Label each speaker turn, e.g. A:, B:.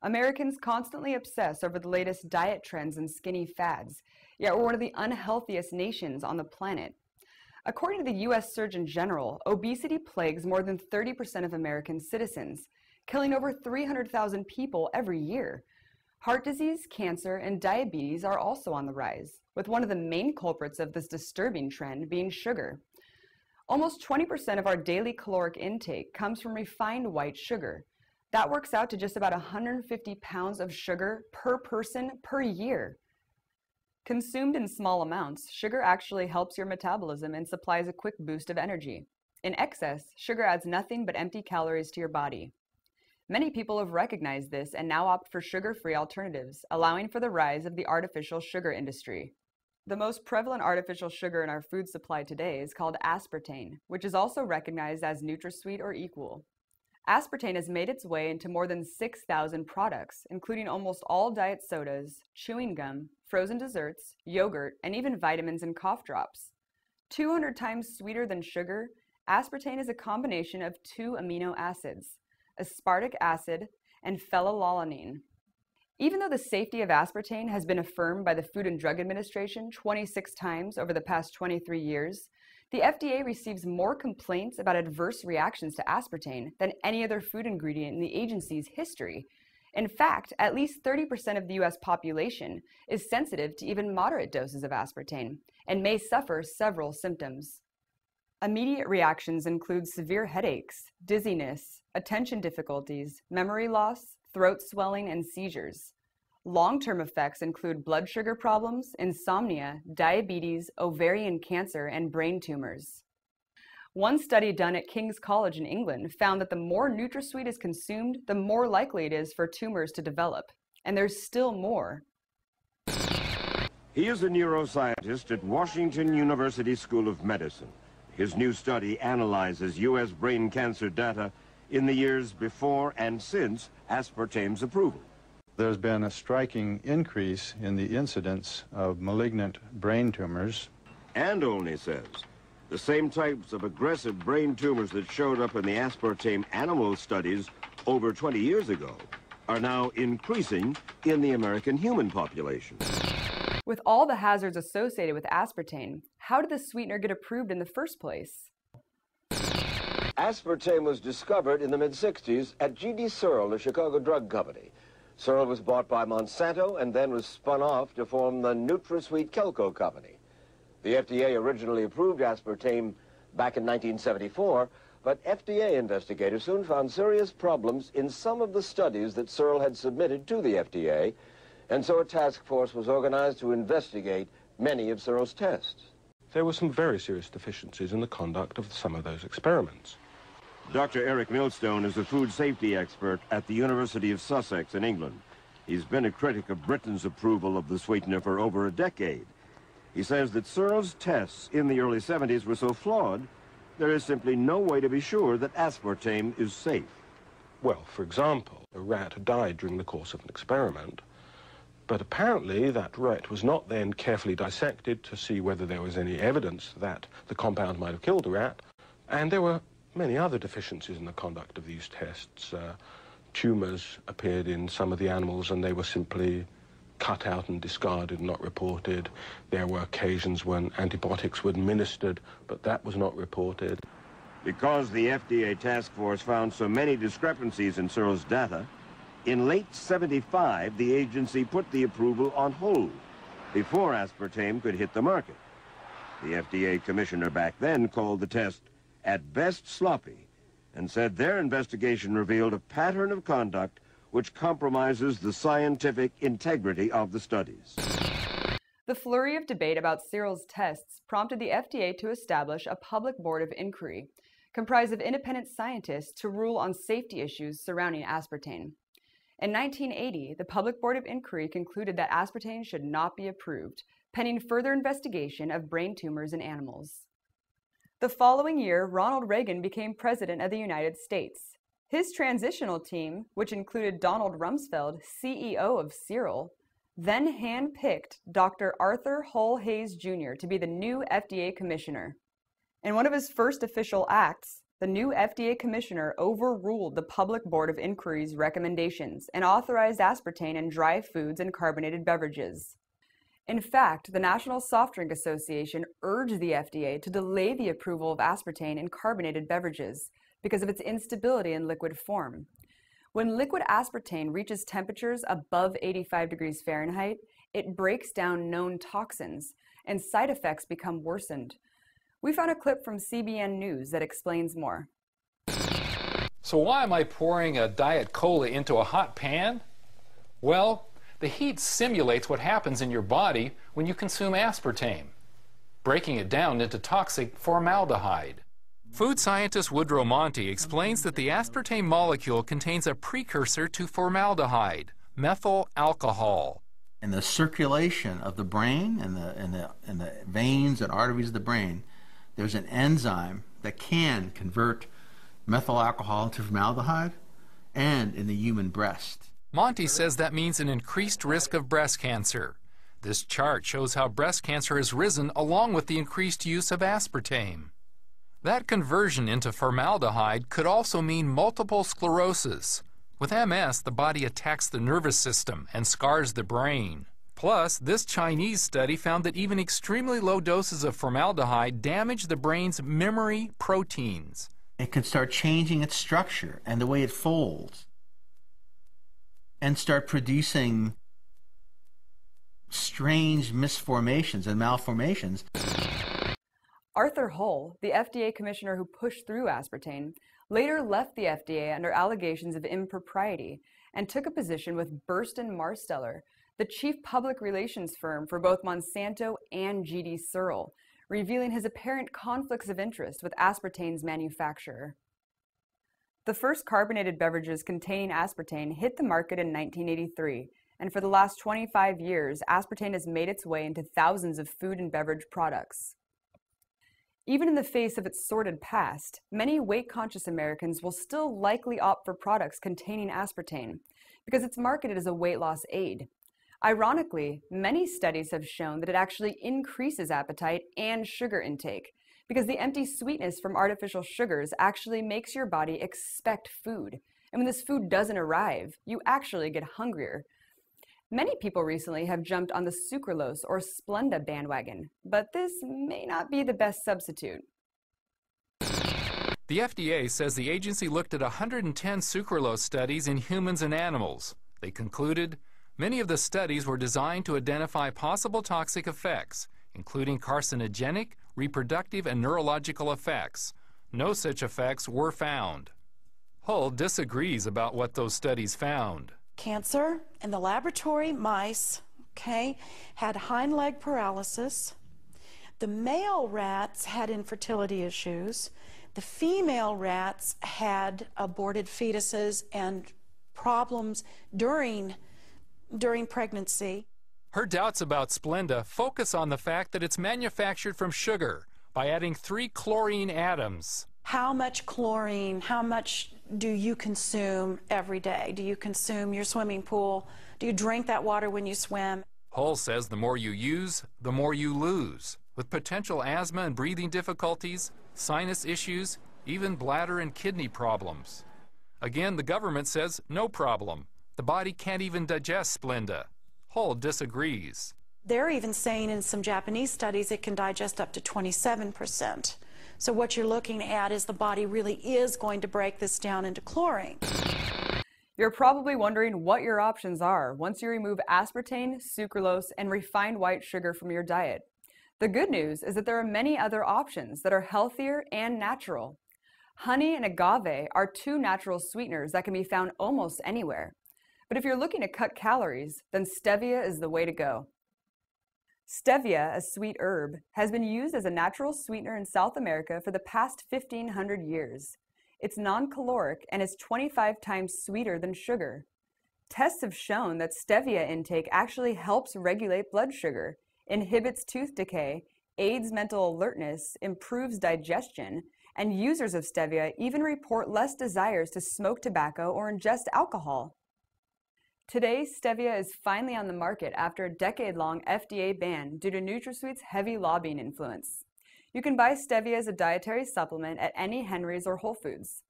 A: Americans constantly obsess over the latest diet trends and skinny fads, yet we're one of the unhealthiest nations on the planet. According to the U.S. Surgeon General, obesity plagues more than 30% of American citizens, killing over 300,000 people every year. Heart disease, cancer, and diabetes are also on the rise, with one of the main culprits of this disturbing trend being sugar. Almost 20% of our daily caloric intake comes from refined white sugar. That works out to just about 150 pounds of sugar per person per year. Consumed in small amounts, sugar actually helps your metabolism and supplies a quick boost of energy. In excess, sugar adds nothing but empty calories to your body. Many people have recognized this and now opt for sugar-free alternatives, allowing for the rise of the artificial sugar industry. The most prevalent artificial sugar in our food supply today is called aspartame, which is also recognized as Nutrasweet or equal. Aspartame has made its way into more than 6,000 products, including almost all diet sodas, chewing gum, frozen desserts, yogurt, and even vitamins and cough drops. 200 times sweeter than sugar, aspartame is a combination of two amino acids, aspartic acid and phenylalanine. Even though the safety of aspartame has been affirmed by the Food and Drug Administration 26 times over the past 23 years, the FDA receives more complaints about adverse reactions to aspartame than any other food ingredient in the agency's history. In fact, at least 30% of the U.S. population is sensitive to even moderate doses of aspartame and may suffer several symptoms. Immediate reactions include severe headaches, dizziness, attention difficulties, memory loss, throat swelling, and seizures. Long-term effects include blood sugar problems, insomnia, diabetes, ovarian cancer, and brain tumors. One study done at King's College in England found that the more Nutrasweet is consumed, the more likely it is for tumors to develop. And there's still more.
B: He is a neuroscientist at Washington University School of Medicine. His new study analyzes U.S. brain cancer data in the years before and since aspartame's approval.
C: There's been a striking increase in the incidence of malignant brain tumors.
B: And Olney says the same types of aggressive brain tumors that showed up in the aspartame animal studies over 20 years ago are now increasing in the American human population.
A: With all the hazards associated with aspartame, how did the sweetener get approved in the first place?
D: Aspartame was discovered in the mid-60s at G.D. Searle, the Chicago drug company. Searle was bought by Monsanto and then was spun off to form the Nutrasweet Kelco company. The FDA originally approved aspartame back in 1974, but FDA investigators soon found serious problems in some of the studies that Searle had submitted to the FDA, and so a task force was organized to investigate many of Searle's tests.
E: There were some very serious deficiencies in the conduct of some of those experiments.
B: Dr. Eric Millstone is a food safety expert at the University of Sussex in England. He's been a critic of Britain's approval of the sweetener for over a decade. He says that Searle's tests in the early 70s were so flawed, there is simply no way to be sure that aspartame is safe.
E: Well, for example, a rat died during the course of an experiment, but apparently that rat was not then carefully dissected to see whether there was any evidence that the compound might have killed the rat, and there were many other deficiencies in the conduct of these tests. Tumors appeared in some of the animals and they were simply cut out and discarded, not reported. There were occasions when antibiotics were administered, but that was not reported.
B: Because the FDA task force found so many discrepancies in Searle's data, in late '75, the agency put the approval on hold before aspartame could hit the market. The FDA commissioner back then called the test at best sloppy and said their investigation revealed a pattern of conduct which compromises the scientific integrity of the studies.
A: The flurry of debate about Searle's tests prompted the FDA to establish a public board of inquiry comprised of independent scientists to rule on safety issues surrounding aspartame. In 1980, the Public Board of Inquiry concluded that aspartame should not be approved, pending further investigation of brain tumors in animals. The following year, Ronald Reagan became President of the United States. His transitional team, which included Donald Rumsfeld, CEO of Searle, then hand-picked Dr. Arthur Hull Hayes Jr. to be the new FDA commissioner. In one of his first official acts, the new FDA commissioner overruled the Public Board of Inquiry's recommendations and authorized aspartame in dry foods and carbonated beverages. In fact, the National Soft Drink Association urged the FDA to delay the approval of aspartame in carbonated beverages because of its instability in liquid form. When liquid aspartame reaches temperatures above 85 degrees Fahrenheit, it breaks down known toxins, and side effects become worsened. We found a clip from CBN News that explains more.
F: So why am I pouring a Diet Cola into a hot pan? Well, the heat simulates what happens in your body when you consume aspartame, breaking it down into toxic formaldehyde. Food scientist Woodrow Monty explains that the aspartame molecule contains a precursor to formaldehyde, methyl alcohol.
G: In the circulation of the brain and the veins and arteries of the brain, there's an enzyme that can convert methyl alcohol to formaldehyde, and in the human breast.
F: Monty says that means an increased risk of breast cancer. This chart shows how breast cancer has risen along with the increased use of aspartame. That conversion into formaldehyde could also mean multiple sclerosis. With MS, the body attacks the nervous system and scars the brain. Plus, this Chinese study found that even extremely low doses of formaldehyde damage the brain's memory proteins.
G: It can start changing its structure and the way it folds, and start producing strange misformations and malformations.
A: Arthur Hull, the FDA commissioner who pushed through aspartame, later left the FDA under allegations of impropriety and took a position with Burstyn Marsteller, the chief public relations firm for both Monsanto and GD Searle, revealing his apparent conflicts of interest with aspartame's manufacturer. The first carbonated beverages containing aspartame hit the market in 1983, and for the last 25 years, aspartame has made its way into thousands of food and beverage products. Even in the face of its sordid past, many weight-conscious Americans will still likely opt for products containing aspartame because it's marketed as a weight loss aid. Ironically, many studies have shown that it actually increases appetite and sugar intake because the empty sweetness from artificial sugars actually makes your body expect food. And when this food doesn't arrive, you actually get hungrier. Many people recently have jumped on the Sucralose or Splenda bandwagon, but this may not be the best substitute.
F: The FDA says the agency looked at 110 sucralose studies in humans and animals. They concluded many of the studies were designed to identify possible toxic effects, including carcinogenic, reproductive, and neurological effects. No such effects were found. Hull disagrees about what those studies found.
H: Cancer in the laboratory mice, had hind leg paralysis. The male rats had infertility issues. The female rats had aborted fetuses and problems during pregnancy.
F: Her doubts about Splenda focus on the fact that it's manufactured from sugar by adding 3 chlorine atoms.
H: How much chlorine, how much do you consume every day? Do you consume your swimming pool? Do you drink that water when you swim?
F: Hull says the more you use, the more you lose, with potential asthma and breathing difficulties, sinus issues, even bladder and kidney problems. Again, the government says no problem. The body can't even digest Splenda. Hull disagrees.
H: They're even saying in some Japanese studies it can digest up to 27%. So what you're looking at is the body really is going to break this down into chlorine.
A: You're probably wondering what your options are once you remove aspartame, sucralose, and refined white sugar from your diet. The good news is that there are many other options that are healthier and natural. Honey and agave are 2 natural sweeteners that can be found almost anywhere. But if you're looking to cut calories, then stevia is the way to go. Stevia, a sweet herb, has been used as a natural sweetener in South America for the past 1,500 years. It's non-caloric and is 25 times sweeter than sugar. Tests have shown that stevia intake actually helps regulate blood sugar, inhibits tooth decay, aids mental alertness, improves digestion, and users of stevia even report less desires to smoke tobacco or ingest alcohol. Today, stevia is finally on the market after a decade-long FDA ban due to Nutrasweet's heavy lobbying influence. You can buy stevia as a dietary supplement at any Henry's or Whole Foods.